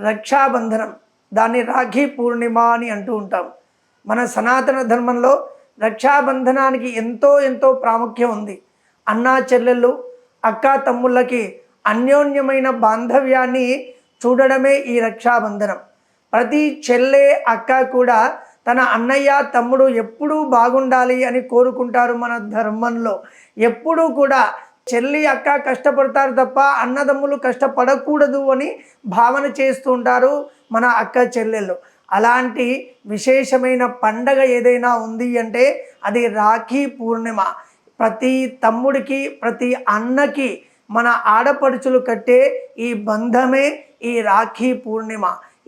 రక్షాబంధనం, దాన్ని రాఖీ పూర్ణిమ అని అంటూ ఉంటాం. మన సనాతన ధర్మంలో రక్షాబంధనానికి ఎంతో ఎంతో ప్రాముఖ్యం ఉంది. అన్నా చెల్లెళ్ళు, అక్కా తమ్ముళ్ళకి అన్యోన్యమైన బాంధవ్యాన్ని చూడడమే ఈ రక్షాబంధనం. ప్రతి చెల్లె అక్క కూడా తన అన్నయ్య తమ్ముడు ఎప్పుడూ బాగుండాలి అని కోరుకుంటారు. మన ధర్మంలో ఎప్పుడూ కూడా చెల్లి అక్క కష్టపడతారు తప్ప అన్నదమ్ములు కష్టపడకూడదు అని భావన చేస్తూ ఉంటారు మన అక్క చెల్లెళ్ళు. అలాంటి విశేషమైన పండగ ఏదైనా ఉంది అంటే అది రాఖీ పూర్ణిమ. ప్రతి తమ్ముడికి ప్రతి అన్నకి మన ఆడపడుచులు కట్టే ఈ బంధమే ఈ రాఖీ పూర్ణిమ.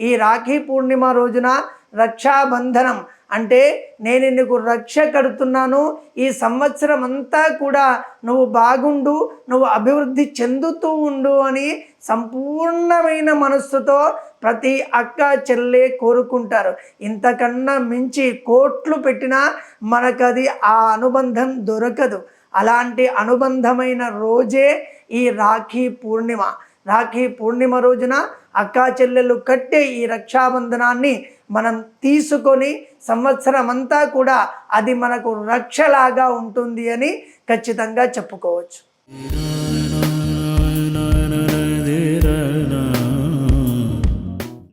ఈ రాఖీ పూర్ణిమ రోజున రక్షాబంధనం అంటే నేను నీకు రక్ష కడుతున్నాను, ఈ సంవత్సరం అంతా కూడా నువ్వు బాగుండు, నువ్వు అభివృద్ధి చెందుతూ ఉండు అని సంపూర్ణమైన మనస్సుతో ప్రతి అక్క చెల్లె కోరుకుంటారు. ఇంతకన్నా మించి కోట్లు పెట్టినా మనకది ఆ అనుబంధం దొరకదు. అలాంటి అనుబంధమైన రోజే ఈ రాఖీ పూర్ణిమ. రాఖీ పూర్ణిమ రోజున అక్కా చెల్లెళ్ళు కట్టే ఈ రక్షాబంధనాన్ని మనం తీసుకొని సంవత్సరం అంతా కూడా అది మనకు రక్షలాగా ఉంటుంది అని ఖచ్చితంగా చెప్పుకోవచ్చు.